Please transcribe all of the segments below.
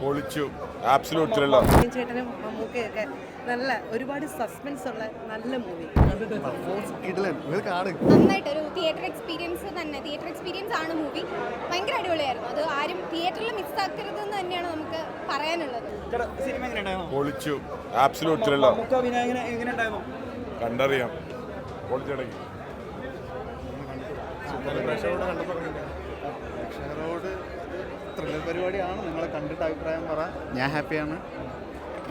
പൊളിച്ചു. Absolute thriller. ചേട്ടനും മമ്മൂക്കയൊക്കെ നല്ല ഒരുപാട് സസ്പെൻസ് ഉള്ള നല്ല മൂവി. നന്നായിട്ട് ഒരു തിയേറ്റർ എക്സ്പീരിയൻസ് തന്നെ. തിയേറ്റർ എക്സ്പീരിയൻസ് ആണ് മൂവി. ഭയങ്കര അടിപൊളിയായിരുന്നു. അത് ആരും തിയേറ്ററിൽ മിസ്സാക്കരുതെന്ന് തന്നെയാണ് നമുക്ക് പറയാനുള്ളത്. പൊളിച്ചു. Absolute thriller. കണ്ടറിയാം. പൊളിച്ചടങ്ങി. പ്രേക്ഷകരോട് ത്രില്ലർ പരിപാടിയാണ്. നിങ്ങളെ കണ്ടിട്ട് അഭിപ്രായം പറ. ഞാൻ ഹാപ്പിയാണ്.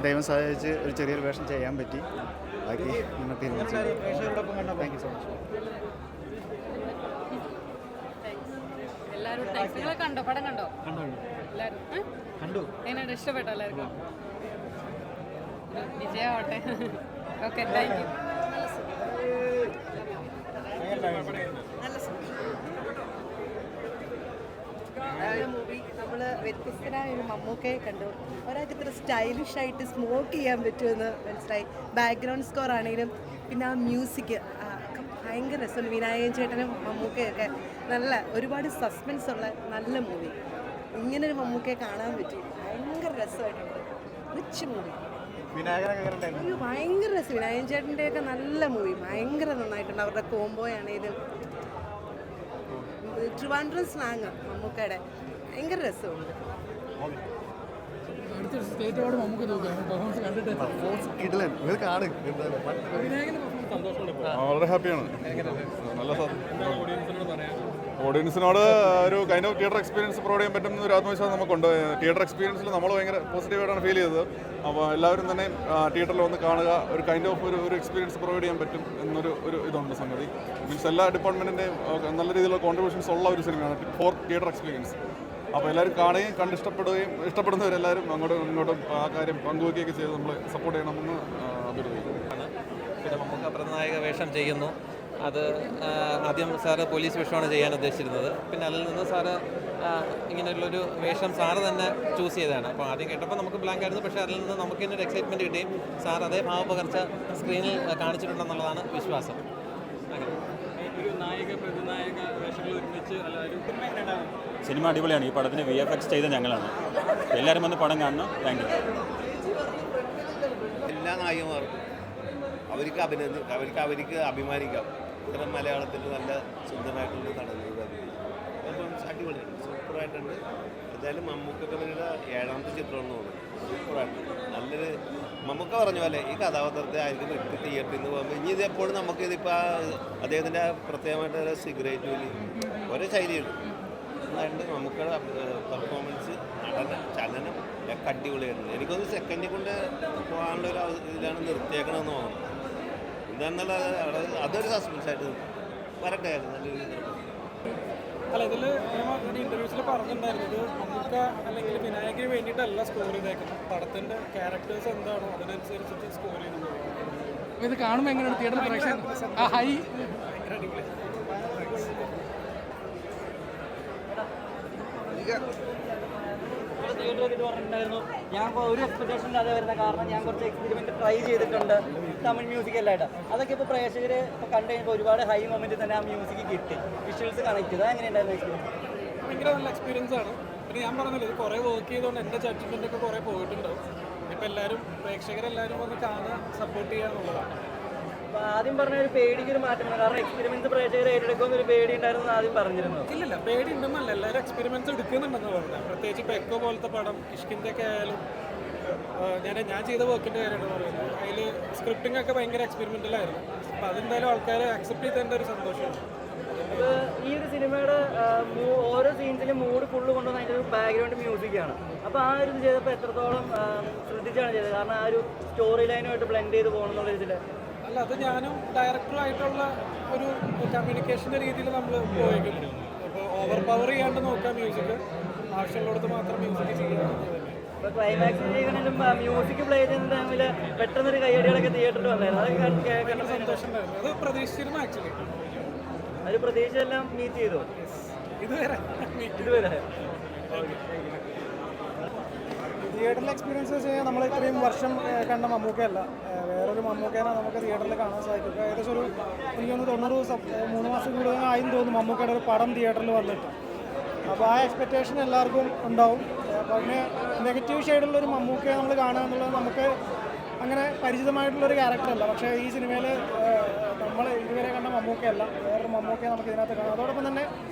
ദൈവം സഹായിച്ച് ഒരു ചെറിയൊരു വേഷം ചെയ്യാൻ പറ്റി. ബാക്കി നിങ്ങൾ തീരുമാനിച്ചു. Thank you so much. എല്ലാവരും നിങ്ങളെ കണ്ടോ? പടം കണ്ടോ? എല്ലാവരും കണ്ടു. എങ്ങനെയാണ്? ഇഷ്ടപ്പെട്ടോ എല്ലാവർക്കും? വിജയമാവട്ടെ. Okay, thank you. മൂവി നമ്മൾ വ്യത്യസ്തനായ ഒരു മമ്മൂക്കയെ കണ്ടു. ഒരാൾക്ക് ഇത്ര സ്റ്റൈലിഷ് ആയിട്ട് സ്മോക്ക് ചെയ്യാൻ പറ്റുമെന്ന് മനസ്സിലായി. ബാക്ക്ഗ്രൗണ്ട് സ്കോർ ആണെങ്കിലും പിന്നെ ആ മ്യൂസിക് ഭയങ്കര രസമാണ്. വിനായകൻ ചേട്ടനും മമ്മൂക്കയൊക്കെ നല്ല ഒരുപാട് സസ്പെൻസ് ഉള്ള നല്ല മൂവി. ഇങ്ങനൊരു മമ്മൂക്കയെ കാണാൻ പറ്റി. ഭയങ്കര രസമായിട്ടുണ്ട്. Rich movie. അയ്യോ ഭയങ്കര രസം. വിനായകൻ ചേട്ടൻ്റെയൊക്കെ നല്ല മൂവി. ഭയങ്കര നന്നായിട്ടുണ്ട്. അവരുടെ കോംബോ ആണെങ്കിലും ട്രിവാൻഡ്രം സ്ലാങ് മമ്മൂക്കയുടെ ഭയങ്കര രസമുണ്ട്. വളരെ ഹാപ്പിയാണ്. നല്ല ഓഡിയൻസിനോട് ഒരു kind of theatre experience provide ചെയ്യാൻ പറ്റുന്ന ഒരു ആത്മവിശ്വാസം നമുക്കുണ്ട്. തിയേറ്റർ എക്സ്പീരിയൻസിൽ നമ്മൾ ഭയങ്കര പോസിറ്റീവായിട്ടാണ് ഫീൽ ചെയ്തത്. അപ്പോൾ എല്ലാവരും തന്നെ തിയേറ്ററിൽ വന്ന് കാണുക. ഒരു കൈൻഡ് ഓഫ് ഒരു എക്സ്പീരിയൻസ് പ്രൊവൈഡ് ചെയ്യാൻ പറ്റും എന്നൊരു ഇതുണ്ട് സംഗതി. മീൻസ് എല്ലാ ഡിപ്പാർട്ട്മെൻറ്റിൻ്റെയും നല്ല രീതിയിലുള്ള കോൺട്രിബ്യൂഷൻസ് ഉള്ള ഒരു സിനിമയാണ് ഫോർ തിയേറ്റർ എക്സ്പീരിയൻസ്. അപ്പോൾ എല്ലാവരും കാണുകയും ഇഷ്ടപ്പെടുന്നവരെല്ലാവരും അങ്ങോട്ടും ഇങ്ങോട്ടും ആ കാര്യം പങ്കുവയ്ക്കുകയൊക്കെ ചെയ്ത് നമ്മൾ സപ്പോർട്ട് ചെയ്യണമെന്ന് അഭ്യർത്ഥിക്കുന്നു. പിന്നെ മമ്മൂക്ക പ്രതിനായക വേഷം ചെയ്യുന്നു. അത് ആദ്യം സാറ് പോലീസ് വേഷമാണ് ചെയ്യാൻ ഉദ്ദേശിച്ചിരുന്നത്. പിന്നെ അതിൽ നിന്ന് സാറ് ഇങ്ങനെയുള്ളൊരു വേഷം സാറ് തന്നെ ചൂസ് ചെയ്തതാണ്. അപ്പോൾ ആദ്യം കേട്ടപ്പോൾ നമുക്ക് ബ്ലാങ്ക് ആയിരുന്നു. പക്ഷേ അതിൽ നിന്ന് നമുക്ക് തന്നെ ഒരു എക്സൈറ്റ്മെൻറ്റ് കിട്ടുകയും സാർ അതേ ഭാവപകർച്ച സ്ക്രീനിൽ കാണിച്ചിട്ടുണ്ടെന്നുള്ളതാണ് വിശ്വാസം. അങ്ങനെ സിനിമ അടിപൊളിയാണ്. ഈ പടത്തിന് VFX ചെയ്ത ഞങ്ങളാണ്. എല്ലാവരും വന്ന് പടം കാണണം. Thank you. എല്ലാ നായികമാർക്കും അവർക്ക് അഭിമാനിക്കാം. ഇത്തരം മലയാളത്തിൽ നല്ല സുന്ദരമായിട്ടുള്ള നടന്നത് അപ്പം അടിപൊളിയാണ്. സൂപ്പറായിട്ടുണ്ട്. എന്തായാലും മമ്മൂക്കയുടെ 7ാമത്തെ ചിത്രമെന്ന് തോന്നുന്നു. സൂപ്പറായിട്ടുണ്ട്. നല്ലൊരു മമ്മൂക്ക പറഞ്ഞ പോലെ ഈ കഥാപാത്രത്തെ ആയിരിക്കും വ്യക്തി തിയേറ്ററിൽ നിന്ന് പോകുമ്പോൾ ഇനി ഇതെപ്പോഴും നമുക്കിതിപ്പോൾ അദ്ദേഹത്തിൻ്റെ പ്രത്യേകമായിട്ട് സിഗരറ്റ് വലി ഓരോ ശൈലിയുണ്ട്. നന്നായിട്ട് മമ്മൂക്കയുടെ പെർഫോമൻസ്, നടനം, ചലനം ഒക്കെ അടിപൊളിയായിരുന്നു. എനിക്കൊന്ന് സെക്കൻഡിൽ കൊണ്ട് പോകാനുള്ള ഒരു ഇതിലാണ് നിർത്തിയേക്കണമെന്ന് തോന്നുന്നു. എന്താണെന്നുള്ളത് അതൊരു സസ്പെൻസായിട്ട് വരട്ടെ. നല്ല രീതിയിൽ അല്ല, ഇതിൽ ഇൻ്റർവ്യൂസിൽ പറഞ്ഞിട്ടുണ്ടായിരുന്നത് മമ്മൂക്ക അല്ലെങ്കിൽ വിനായകന് വേണ്ടിയിട്ടല്ല സ്കോർ ചെയ്തേക്കുന്നത്. പടത്തിൻ്റെ ക്യാരക്ടേഴ്സ് എന്താണോ അതിനനുസരിച്ചിട്ട് സ്കോർ ചെയ്യുന്നത്. ഇത് കാണുമ്പോൾ എങ്ങനെയാണ് തിയേറ്റർ പ്രേക്ഷകർ ഹൈ ഭയങ്കര അടിപൊളി. തിയേറ്ററിൽ പറഞ്ഞിട്ടുണ്ടായിരുന്നു ഞാൻ ഒരു എക്സ്പെക്ടേഷൻ ഇല്ലാതെ വരുന്ന കാരണം ഞാൻ കുറച്ച് എക്സ്പെരിമെൻറ്റ് ട്രൈ ചെയ്തിട്ടുണ്ട് തമിഴ് മ്യൂസിക് എല്ലായിട്ട്. അതൊക്കെ ഇപ്പോൾ പ്രേക്ഷകർ ഇപ്പോൾ കണ്ടു കഴിഞ്ഞപ്പോൾ ഒരുപാട് ഹൈ മൊമെൻറ്റ് തന്നെ ആ മ്യൂസിക് കിട്ടി. വിഷ്വൽസ് കണക്ട് ചെയ്ത് എങ്ങനെയുണ്ടായിരുന്നു എക്സ്പീരിയൻസ്? ഭയങ്കര നല്ല എക്സ്പീരിയൻസ് ആണ്. പിന്നെ ഞാൻ പറഞ്ഞില്ല, ഇത് കുറേ വർക്ക് ചെയ്തുകൊണ്ട് എൻ്റെ ജഡ്ജ്മെൻ്റ് ഒക്കെ കുറേ പോയിട്ടുണ്ടാവും. ഇപ്പോൾ എല്ലാവരും പ്രേക്ഷകരെല്ലാവരും വന്ന് കാണുക, സപ്പോർട്ട് ചെയ്യുക എന്നുള്ളതാണ്. ആദ്യം പറഞ്ഞ ഒരു പേടിക്കൊരു മാറ്റം വന്നു. കാരണം എക്സ്പെരിമെൻറ്റ്സ് പ്രേക്ഷകർ ഏറ്റെടുക്കുമെന്ന് ഒരു പേടി ഉണ്ടായിരുന്നു ആദ്യം പറഞ്ഞിരുന്നു. ഇല്ല, പേടി ഉണ്ടെന്നല്ല, എല്ലാവരും എക്സ്പെരിമെൻറ്റ്സ് എടുക്കുന്നുണ്ടെന്ന് പറഞ്ഞത്. പ്രത്യേകിച്ച് ഇപ്പോൾ എക്കോ പോലത്തെ പടം, ഇഷ്കിൻ്റെയൊക്കെ ആയാലും ഞാൻ ചെയ്ത വർക്കിൻ്റെ കാര്യമാണ് പറയുന്നത്. അതിൽ സ്ക്രിപ്റ്റിംഗ് ഒക്കെ ഭയങ്കര എക്സ്പെരിമെൻ്റലായിരുന്നു. അപ്പോൾ അതെന്തായാലും ആൾക്കാർ അക്സെപ്റ്റ് ചെയ്തതിൻ്റെ ഒരു സന്തോഷമാണ്. അപ്പോൾ ഈ ഒരു സിനിമയുടെ ഓരോ സീൻസിലും മൂഡ് ഫുള്ള് കൊണ്ടുവന്ന അതിൻ്റെ ഒരു ബാക്ക്ഗ്രൗണ്ട് മ്യൂസിക്കാണ്. അപ്പോൾ ആ ഒരു ഇത് ചെയ്തപ്പോൾ എത്രത്തോളം ശ്രദ്ധിച്ചാണ് ചെയ്തത്? കാരണം ആ ഒരു സ്റ്റോറി ലൈനുമായിട്ട് ബ്ലെൻഡ് ചെയ്ത് പോകണം എന്നുള്ള ഇതിൽ. അല്ല, അത് ഞാനും ഡയറക്ടറുമായിട്ടുള്ള ഒരു കമ്മ്യൂണിക്കേഷൻ്റെ രീതിയിൽ നമ്മൾ പോയിട്ടുണ്ട്. അപ്പോൾ ഓവർ പവർ ചെയ്യാണ്ട് നോക്കുക, മ്യൂസിക് ആവശ്യമുള്ളിടത്ത് മാത്രം മ്യൂസിക് ചെയ്യുക. ഇപ്പോൾ ക്ലൈമാക്സ് ചെയ്യണമെങ്കിലും മ്യൂസിക് പ്ലേ ചെയ്യുന്ന ടൈമിൽ പെട്ടെന്നൊരു കയ്യടികളൊക്കെ തിയേറ്ററിൽ വന്നായിരുന്നു. അതൊക്കെ കേൾക്കേണ്ട സന്തോഷം ഉണ്ടായിരുന്നു. അത് പ്രതീക്ഷിച്ചിരുന്നു. ആക്ച്വലി ഒരു പ്രതീക്ഷയെല്ലാം മീറ്റ് ചെയ്തു ഇതുവരെ. തിയേറ്ററിൽ എക്സ്പീരിയൻസ് വെച്ച് കഴിഞ്ഞാൽ നമ്മൾ ഇത്രയും വർഷം കണ്ട മമ്മൂക്കയല്ല, വേറൊരു മമ്മൂക്കേനെ നമുക്ക് തിയേറ്ററിൽ കാണാൻ സാധിക്കും. ഏകദേശം ഒരു എനിക്കൊന്ന് 90 ദിവസം 3 മാസം കൂടുതൽ ആയെന്ന് തോന്നുന്നു മമ്മൂക്കയുടെ ഒരു പടം തിയേറ്ററിൽ വന്നിട്ട്. അപ്പോൾ ആ എക്സ്പെക്റ്റേഷൻ എല്ലാവർക്കും ഉണ്ടാവും. അപ്പോൾ അതിന് നെഗറ്റീവ് ഷെയ്ഡുള്ളൊരു മമ്മൂക്കയെ നമ്മൾ കാണുക എന്നുള്ളത് നമുക്ക് അങ്ങനെ പരിചിതമായിട്ടുള്ളൊരു ക്യാരക്ടറല്ല. പക്ഷേ ഈ സിനിമയിൽ നമ്മൾ ഇതുവരെ കണ്ട മമ്മൂക്കയല്ല, വേറൊരു മമ്മൂക്കയെ നമുക്ക് ഇതിനകത്ത് കാണാം. അതോടൊപ്പം തന്നെ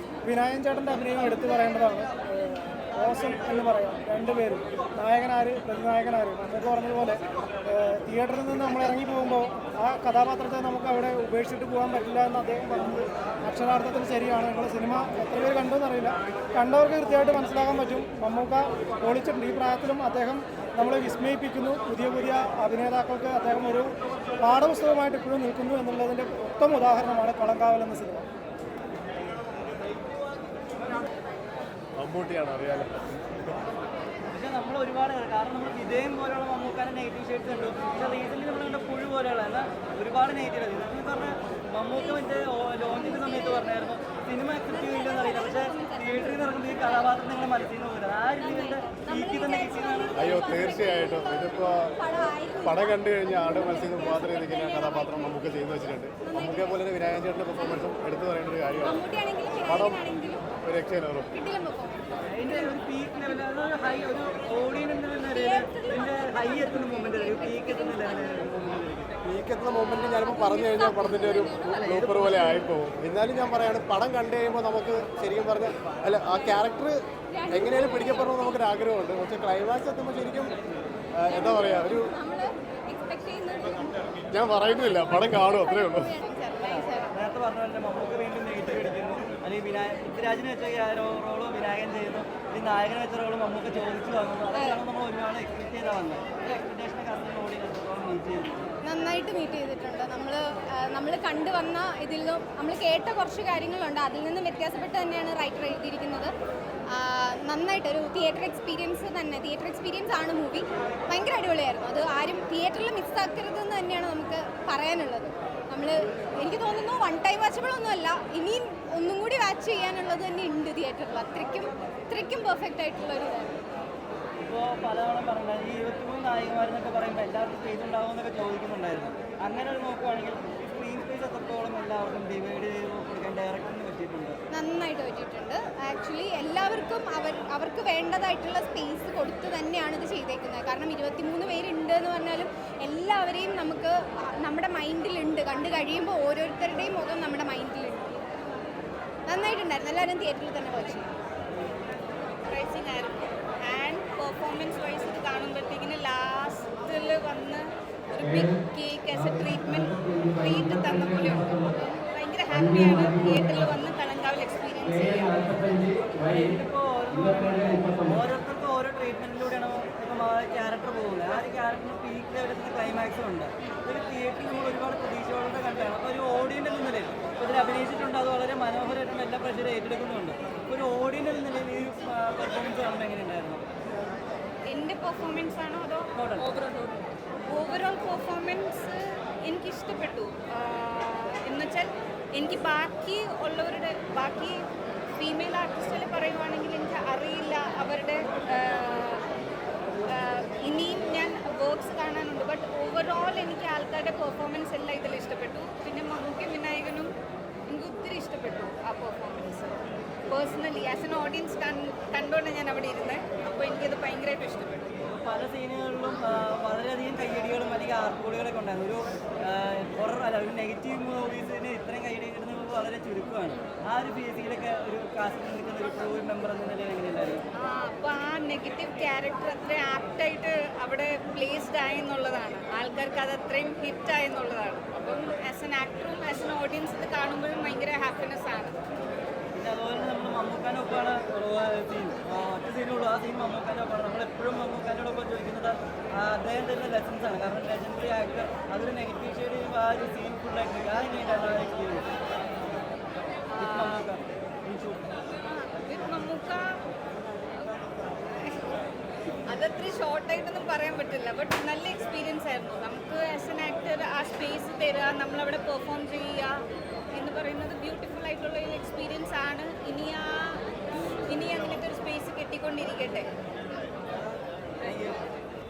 വിനായകൻ ചേട്ടൻ്റെ അഭിനയം എടുത്തു പറയേണ്ടതാണ്. ഓസം എന്ന് പറയാം, രണ്ടുപേരും നായകനാര് പ്രതിനായകനാര്. നമുക്ക് പറഞ്ഞതുപോലെ തിയേറ്ററിൽ നിന്ന് നമ്മൾ ഇറങ്ങി പോകുമ്പോൾ ആ കഥാപാത്രത്തെ നമുക്ക് അവിടെ ഉപേക്ഷിച്ചിട്ട് പോകാൻ പറ്റില്ല എന്ന് അദ്ദേഹം പറഞ്ഞത് അക്ഷരാർത്ഥത്തിൽ ശരിയാണ്. നിങ്ങൾ സിനിമ എത്ര പേര് കണ്ടു എന്നറിയില്ല, കണ്ടവർക്ക് കൃത്യമായിട്ട് മനസ്സിലാക്കാൻ പറ്റും. മമ്മൂക്ക പൊളിച്ചിട്ടുണ്ട്. ഈ പ്രായത്തിലും അദ്ദേഹം നമ്മളെ വിസ്മയിപ്പിക്കുന്നു. പുതിയ പുതിയ അഭിനേതാക്കൾക്ക് അദ്ദേഹം ഒരു പാഠപുസ്തകമായിട്ട് ഇപ്പോഴും നിൽക്കുന്നു എന്നുള്ളതിൻ്റെ ഉത്തമ ഉദാഹരണമാണ് കളങ്കാവൽ എന്ന സിനിമ. മമ്മൂട്ടിയാണ് അറിയാലോ. പക്ഷേ നമ്മൾ ഒരുപാട് കാരണം നമ്മൾ വിജയം പോലെയുള്ള മമ്മൂക്കാരെ നെഗറ്റീവ് ഷെയ്ഡ്സ് ഉണ്ട്. പക്ഷേ റീസെൻ്റ് നമ്മൾ കണ്ട പുഴു പോലെയുള്ള എന്നാൽ ഒരുപാട് നെഗറ്റീവ് എന്ന് പറഞ്ഞാൽ മമ്മൂക്ക മറ്റേ ലോഞ്ചിൻ്റെ സമയത്ത് പറഞ്ഞായിരുന്നു സിനിമ അക്സെപ്റ്റ് ചെയ്യില്ലെന്ന് അറിയില്ല, പക്ഷേ തിയേറ്ററിൽ നിന്ന് ഇറങ്ങുമ്പോൾ ഈ കഥാപാത്രം നിങ്ങളുടെ മനസ്സിൽ നിന്ന് പോലും ആ രീതിയിൻ്റെ പീക്ക് തന്നെ കിട്ടിയതാണ്. അയ്യോ തീർച്ചയായിട്ടും ഇതിപ്പോൾ പടം കണ്ടു കഴിഞ്ഞാൽ ആട് മത്സ്യം മാത്രം ഇരിക്കുന്ന കഥാപാത്രം നമുക്ക് ചെയ്തു വെച്ചിട്ടുണ്ട്. നമുക്ക് പോലെ വിനായകൻ ചേട്ടൻ്റെ പെർഫോമൻസും എടുത്തു പറയേണ്ട ഒരു കാര്യമാണ്. പടം ഒരു രക്ഷയിലും അതിൻ്റെ ഒരു പീക്ക് ലെവൽ അതൊരു ഹൈ ഒരു ഓഡിയൻസ് എന്ന നിലയിൽ ഇതിൻ്റെ ഹൈ എത്തുന്ന മൊമെൻ്റ് ഒരു പീക്ക് എത്തുന്ന എത്തുന്ന മൊമെൻറ്റ് ഞാനിപ്പോൾ പറഞ്ഞു കഴിഞ്ഞാൽ പടത്തിൻ്റെ ഒരു ബ്ലൂപ്പർ പോലെ ആയിപ്പോവും. എന്നാലും ഞാൻ പറയാണ്, പടം കണ്ടു കഴിയുമ്പോൾ നമുക്ക് ശരിക്കും പറഞ്ഞാൽ അല്ല ആ ക്യാരക്ടർ എങ്ങനെയാലും പിടിക്കപ്പെടണമെന്ന് നമുക്കൊരു ആഗ്രഹമുണ്ട്. പക്ഷേ ക്ലൈമാക്സ് എത്തുമ്പോൾ ശരിക്കും എന്താ പറയുക ഒരു ഞാൻ പറയുന്നില്ല, പടം കാണും അത്രേ ഉള്ളൂ. നേരത്തെ പറഞ്ഞ പോലെ മമ്മൂക്ക് വീണ്ടും നെഗറ്റീവ് അടിക്കുന്നു, അല്ലെങ്കിൽ പൃഥ്വിരാജിനെ വെച്ച റോള് വിനായകൻ ചെയ്യുന്നു, ഈ നായകനെ വെച്ച റോള് മമ്മൂക്ക് ചോദിച്ചു വാങ്ങുന്നു. അതൊക്കെയാണ് നമ്മൾ ഒരുപാട് എക്സ്പെക്ട് ചെയ്താൽ വന്നത്. എക്സ്പെക്ടേഷനെ കറക്റ്റ് ഓഡിയൻസ് മീറ്റ് ചെയ്തു, നന്നായിട്ട് മീറ്റ് ചെയ്തിട്ടുണ്ട്. നമ്മൾ കണ്ടുവന്ന ഇതിൽ നിന്നും നമ്മൾ കേട്ട കുറച്ച് കാര്യങ്ങളുണ്ട്, അതിൽ നിന്നും വ്യത്യാസപ്പെട്ട് തന്നെയാണ് റൈറ്റർ എഴുതിയിരിക്കുന്നത്. നന്നായിട്ട് ഒരു തിയേറ്റർ എക്സ്പീരിയൻസ് ആണ് മൂവി. ഭയങ്കര അടിപൊളിയായിരുന്നു. അത് ആരും തിയേറ്ററിൽ മിസ്സാക്കരുതെന്ന് തന്നെയാണ് നമുക്ക് പറയാനുള്ളത്. എനിക്ക് തോന്നുന്നു വൺ ടൈം വാച്ചബിൾ ഒന്നുമല്ല, ഇനിയും ഒന്നും കൂടി വാച്ച് ചെയ്യാനുള്ളത് തന്നെ ഉണ്ട് തിയേറ്ററിൽ. അത്രയ്ക്കും പെർഫെക്റ്റ് ആയിട്ടുള്ളൊരു ഇതായിരുന്നു. ഇപ്പോൾ പലതവണ പറഞ്ഞത് ഈ 23 നായികമാരെന്നൊക്കെ പറയുമ്പോൾ എല്ലാവർക്കും സ്പേസ് ഉണ്ടാകുമെന്നൊക്കെ ചോദിക്കുന്നുണ്ടായിരുന്നു. അങ്ങനെ ഒരു നോക്കുവാണെങ്കിൽ സ്ക്രീൻ സ്പേസ് എത്രത്തോളം എല്ലാവർക്കും ഡിവൈഡ് ചെയ്ത് കൊടുക്കാൻ ഡയറക്ടറിന് പറ്റിയിട്ടുണ്ട്? നന്നായിട്ട് പറ്റിയിട്ടുണ്ട്. ആക്ച്വലി എല്ലാവർക്കും അവർക്ക് വേണ്ടതായിട്ടുള്ള സ്പേസ് കൊടുത്ത് തന്നെയാണ് ഇത് ചെയ്തേക്കുന്നത്. കാരണം 23 പേരുണ്ട് എന്ന് പറഞ്ഞാലും എല്ലാവരെയും നമുക്ക് നമ്മുടെ മൈൻഡിലുണ്ട്. കണ്ടു കഴിയുമ്പോൾ ഓരോരുത്തരുടെയും മുഖം നമ്മുടെ മൈൻഡിലുണ്ട്. നന്നായിട്ടുണ്ടായിരുന്നു. എല്ലാവരും തിയേറ്ററിൽ തന്നെ വാച്ച് ചെയ്യും. സർപ്രൈസിങ് ആയിരുന്നു. ആൻഡ് പെർഫോമൻസ് വൈസ് ഇത് കാണുമ്പോഴത്തേക്കിന് ലാസ്റ്റിൽ വന്ന് ഒരു big cake as a treat തന്ന പോലെയുണ്ട്. ഭയങ്കര ഹാപ്പിയാണ് തിയേറ്ററിൽ വന്ന് കളങ്കാവൽ എക്സ്പീരിയൻസ് ചെയ്യാം. ഇതിപ്പോൾ ഓരോരുത്തർക്കും ഓരോ ട്രീറ്റ്മെൻറ്റിലൂടെയാണ് ഇപ്പം ആ ക്യാരക്ടർ പോകുന്നത്. ആ ഒരു ക്യാരക്ടറിന് പീക്ക് ലെവലെത്തുന്ന ക്ലൈമാക്സും ഉണ്ട്. ഒരു തിയേറ്ററിൽ നമ്മൾ ഒരുപാട് പ്രതീക്ഷകളോടെ കണ്ടാണ്. അപ്പോൾ ഒരു ഓഡിയൻസ് എന്ന നിലയിൽ ഇപ്പോൾ ഇതിൽ അഭിനയിച്ചിട്ടുണ്ട്, അത് വളരെ മനോഹരമായിട്ടും എല്ലാ പ്രഷറും ഏറ്റെടുക്കുന്നുണ്ട്. ഇപ്പോൾ ഒരു ഓഡിയൻസ് എന്ന നിലയിൽ ഈ പെർഫോമൻസ് കാണുമ്പോൾ എങ്ങനെയുണ്ടായിരുന്നു? എൻ്റെ പെർഫോമൻസ് ആണോ അതോ ഓവറോൾ പെർഫോമൻസ് എനിക്കിഷ്ടപ്പെട്ടു. എന്നുവെച്ചാൽ എനിക്ക് ബാക്കി ഫീമെയിൽ ആർട്ടിസ്റ്റുകൾ പറയുവാണെങ്കിൽ എനിക്ക് അറിയില്ല അവരുടെ ഇനിയും ഞാൻ വർക്ക്സ് കാണാനുണ്ട്. ബട്ട് ഓവറോൾ എനിക്ക് ആൾക്കാരുടെ പെർഫോമൻസ് എല്ലാം ഇതിൽ ഇഷ്ടപ്പെട്ടു. പിന്നെ മമ്മൂക്കും വിനായകനും എനിക്ക് ഒത്തിരി ഇഷ്ടപ്പെട്ടു ആ performance. Personally as an audience കണ്ടുകൊണ്ട് ഞാൻ അവിടെ ഇരുന്നത്. അപ്പോൾ എനിക്കത് ഭയങ്കരമായിട്ട് ഇഷ്ടപ്പെട്ടു. പല സീനുകളിലും വളരെയധികം കയ്യടികളും അല്ലെങ്കിൽ ആർപ്പുകളികളൊക്കെ ഉണ്ടായിരുന്നു. ഒരു ഹൊറർ അല്ല ഒരു നെഗറ്റീവ് മൂവീസിന് ഇത്രയും കയ്യടി കിട്ടുന്നത് വളരെ ചുരുക്കമാണ്. ആ ഒരു ഫേസിലൊക്കെ ഒരു കാസ്റ്റിൽ നിൽക്കുന്ന ഒരു ക്രൂ മെമ്പർ എന്ന നിലയിൽ എങ്ങനെയുണ്ടായിരുന്നു? അപ്പോൾ ആ നെഗറ്റീവ് ക്യാരക്ടർ അത്രയും ആപ്റ്റായിട്ട് അവിടെ പ്ലേസ്ഡ് ആയി എന്നുള്ളതാണ്. ആൾക്കാർക്ക് അത് അത്രയും ഹിറ്റായി എന്നുള്ളതാണ്. അപ്പം ആസ് എൻ ആക്ടറും ആസ് എൻ ഓഡിയൻസ് ഇത് കാണുമ്പോഴും ഭയങ്കര ഹാപ്പിനെസ് ആണ്. പിന്നെ അതുപോലെ നമ്മൾ മമ്മൂക്കാനൊപ്പമാണ് സീൻ ഒറ്റ സീനുള്ളൂ. ആ സീൻ മമ്മൂക്കാനൊപ്പമാണ്. നമ്മളെപ്പോഴും മമ്മൂക്കാനോടൊപ്പം ചോദിക്കുന്നത് അദ്ദേഹം തരുന്ന ലെസൺസ് ആണ്. കാരണം ലെജൻഡറി ആക്ടർ അതൊരു നെഗറ്റീവ് ഷെയ്ഡ് ആ ഒരു സീൻ ഫുള്ളായിട്ട് എങ്ങനെയുണ്ടായിരുന്നു എക്സ്പീരിയൻസ് മമ്മൂക്ക? അതത്ര ഷോർട്ടായിട്ടൊന്നും പറയാൻ പറ്റില്ല. ബട്ട് നല്ല എക്സ്പീരിയൻസ് ആയിരുന്നു. നമുക്ക് ആസ് എൻ ആക്ടർ ആ സ്പേസ് തരിക, നമ്മളവിടെ പെർഫോം ചെയ്യുക എന്ന് പറയുന്നത് ബ്യൂട്ടിഫുൾ ആയിട്ടുള്ള ഒരു എക്സ്പീരിയൻസ് ആണ്. ഇനി അങ്ങനത്തെ ഒരു സ്പേസ് കിട്ടിക്കൊണ്ടിരിക്കട്ടെ.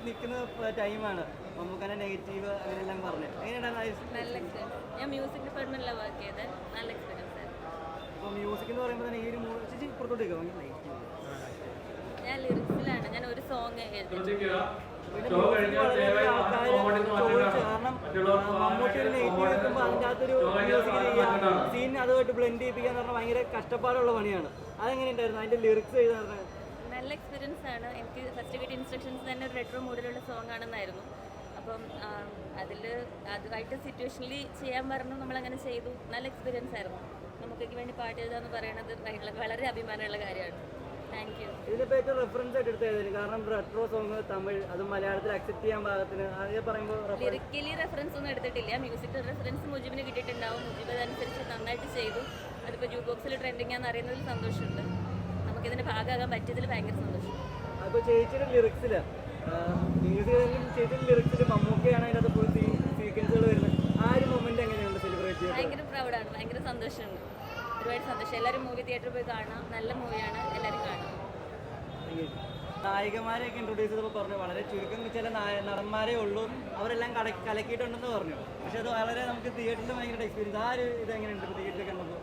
നിൽക്കുന്ന ടൈമാണ് മമ്മൂക്കാനെ നെഗറ്റീവ് അങ്ങനെയെല്ലാം പറഞ്ഞു. എങ്ങനെയുണ്ടായിരുന്നു? നല്ല എക്സ്പീരിയൻസ്. ഞാൻ മ്യൂസിക് ഡിപ്പാർട്ട്മെൻറ്റിലാണ് വർക്ക് ചെയ്തത്. നല്ല എക്സ്പീരിയൻസ് ആയിരുന്നു. അപ്പോൾ മ്യൂസിക് എന്ന് പറയുമ്പോൾ തന്നെ ഈ ഒരു ചേച്ചി പുറത്തോട്ടേക്ക് ഞാൻ ലിറിക്സിലാണ്. ഞാൻ കാരണം മമ്മൂട്ടി ഒരു നെഗറ്റീവ് വെക്കുമ്പോൾ അതിൻ്റെ അകത്തൊരു മ്യൂസിക് ചെയ്യുക സീൻ അതുമായിട്ട് ബ്ലെൻഡ് ചെയ്യിപ്പിക്കുക എന്ന് പറഞ്ഞാൽ ഭയങ്കര കഷ്ടപ്പാടുള്ള പണിയാണ്. അതെങ്ങനെ ഉണ്ടായിരുന്നു അതിൻ്റെ ലിറിക്സ് ചെയ്ത് പറഞ്ഞാൽ? നല്ല എക്സ്പീരിയൻസ് ആണ്. എനിക്ക് ഫസ്റ്റ് കിട്ടിയ ഇൻസ്ട്രക്ഷൻസ് തന്നെ ഒരു റെട്രോ മൂഡിലുള്ള സോങ് ആണെന്നായിരുന്നു. അപ്പം അതിൽ അതുമായിട്ട് സിറ്റുവേഷനിൽ ചെയ്യാൻ പറഞ്ഞു, നമ്മളങ്ങനെ ചെയ്തു. നല്ല എക്സ്പീരിയൻസ് ആയിരുന്നു. നമുക്കൊക്കെ വേണ്ടി പാട്ട് എഴുതാന്ന് പറയുന്നത് വളരെ അഭിമാനമുള്ള കാര്യമാണ്. Thank you. ഇതിലിപ്പോൾ ഏറ്റവും റെഫറൻസ് ആയിട്ട് എടുത്തത് കാരണം റെട്രോ സോങ് തമിഴ് അതും മലയാളത്തിൽ അക്സെപ്റ്റ് ചെയ്യാൻ പാകത്തിന് അത് പറയുമ്പോൾ ലിറിക്കലി റെഫറൻസ് ഒന്നും എടുത്തിട്ടില്ല. മ്യൂസിക്കൽ റെഫറൻസ് മുജിബിന് കിട്ടിയിട്ടുണ്ടാവും. മുജിബ് അതനുസരിച്ച് നന്നായിട്ട് ചെയ്തു. അതിപ്പോൾ ജൂ ബോക്സിൽ ട്രെൻഡിങ് ആണെന്ന് അറിയുന്നതിൽ സന്തോഷമുണ്ട്. നമുക്കിതിൻ്റെ ഭാഗമാകാൻ പറ്റിയതിൽ ഭയങ്കര സന്തോഷം. അപ്പോൾ ചേച്ചിയുടെ ലിറിക്സിൽ മ്യൂസിക് ചേച്ചിയുടെ ലിറിക്സിൽ മമ്മൂക്കയാണ് അതിനകത്ത് ഫുൾ സീക്വൻസുകൾ വരുന്നത്. ആ ഒരു മൊമെന്റ് എങ്ങനെയുണ്ട് സെലിബ്രേറ്റ് ചെയ്യുന്നത്? ഭയങ്കര പ്രൗഡാണ്, ഭയങ്കര സന്തോഷമുണ്ട്, ഒരുപാട് സന്തോഷം. എല്ലാവരും മൂവി തിയേറ്ററിൽ പോയി കാണാം. നല്ല മൂവിയാണ്, എല്ലാവരും കാണാം. നായികമാരെയൊക്കെ ഇൻട്രൊഡ്യൂസ് ചെയ്തപ്പോൾ പറഞ്ഞു വളരെ ചുരുക്കം ചില നടന്മാരേ ഉള്ളൂ, അവരെല്ലാം കലക്കിയിട്ടുണ്ടെന്ന് പറഞ്ഞു. പക്ഷെ അത് വളരെ നമുക്ക് തിയേറ്ററിൽ ഭയങ്കര എക്സ്പീരിയൻസ്. ആ ഒരു ഇതെങ്ങനെയുണ്ട് തിയേറ്ററിൽ കണ്ടപ്പോൾ?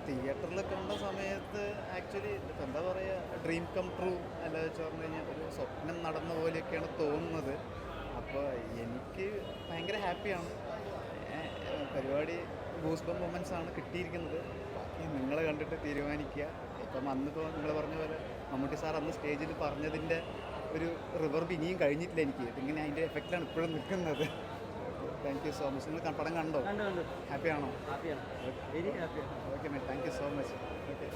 തിയേറ്ററിൽ കണ്ട സമയത്ത് ആക്ച്വലി എന്താ പറയുക, ഡ്രീം കം ട്രൂ അല്ല വെച്ച് പറഞ്ഞു കഴിഞ്ഞാൽ ഒരു സ്വപ്നം നടന്ന പോലെയൊക്കെയാണ് തോന്നുന്നത്. അപ്പോൾ എനിക്ക് ഭയങ്കര ഹാപ്പിയാണ്. പരിപാടി ഗൂസ്ബം മൊമെൻറ്റ്സ് ആണ് കിട്ടിയിരിക്കുന്നത്. നിങ്ങൾ കണ്ടിട്ട് തീരുമാനിക്കുക. ഇപ്പം അന്നിപ്പോൾ നിങ്ങൾ പറഞ്ഞ പോലെ മമ്മൂട്ടി സാർ അന്ന് സ്റ്റേജിൽ പറഞ്ഞതിൻ്റെ ഒരു റിവർബ് ഇനിയും കഴിഞ്ഞിട്ടില്ല എനിക്ക്. ഇതിങ്ങനെ അതിൻ്റെ എഫക്റ്റിലാണ് ഇപ്പോഴും നിൽക്കുന്നത്. Thank you so much. നിങ്ങൾ പടം കണ്ടോ? കണ്ടു. ഹാപ്പിയാണോ? ഹാപ്പിയാണ്, വെരി ഹാപ്പിയാണ്. Okay ma'am, thank you so much. Okay.